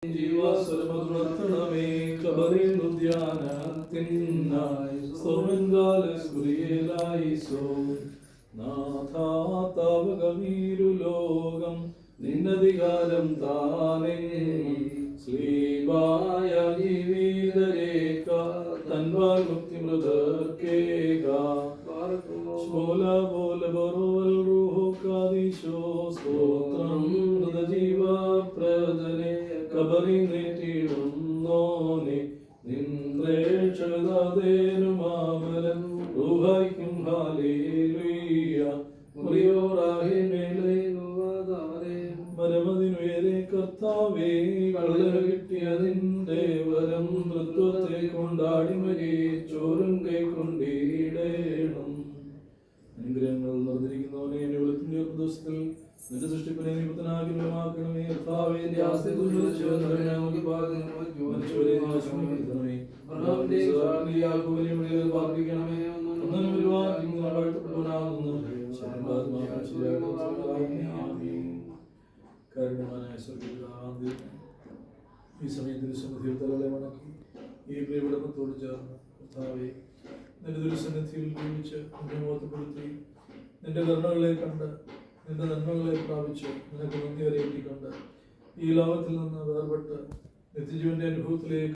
ജീവാസ്വരമതുണർത്തണമേ കബറിനുദ്യാനത്തിനായി സോമൻകാലസ്കുരിയേലായിസോ നാഥാതാവകമീരുലോകം നിന്നധികാരം താനേ ശ്ലീബായ ജീവിതരേഖ തൻവാൽ മുക്തിമൃതർക്കേക ശോല പോല ബറോൽ റൂഹോ കാദിശോ സ്തോത്രം മൃതജീവപ്രദനെ കബറി നെറ്റിടുന്നോനെ നിന്ദ്രേക്ഷതാദേനുമാവലൻ റൂഹായിക്കും ഹാലേലുയ്യ മരമതിനുയരെ കർത്താവേ കള്ളര കിട്ടിയതിൻ്റെ വരം തൃത്വത്തെ കൊണ്ടാടി മരിച്ചോരും കൈക്കൊണ്ടിടേണം. അനുഗ്രഹങ്ങൾ നിറഞ്ഞിരിക്കുന്നവനെ എന്നെ വെളുപ്പിന്റെ ദിവസത്തിൽ നിന്റെ സൃഷ്ടിപ്പിനെ നിമിത്തനാഗ്രഹമാക്കണമേ. കർത്താവേ ഈ സമയത്തിന് സന്നിധിയിൽ തലകളെ വണക്കി ഈ പ്രിയവിടമത്തോട് ചേർന്ന് കർത്താവേ നിന്റെ ദുരുസന്നിധിയിൽ ജീവിച്ച് നിന്റെ മോത്തപ്പെടുത്തി നിന്റെ കരുണകളെ കണ്ട് നിന്റെ നന്മകളെ പ്രാപിച്ച് നിനക്ക് നന്ദി അറിയിക്കൊണ്ട് ഈ ലോകത്തിൽ നിന്ന് വേർപെട്ട് നിത്യജീവന്റെ അനുഭവത്തിലേക്ക്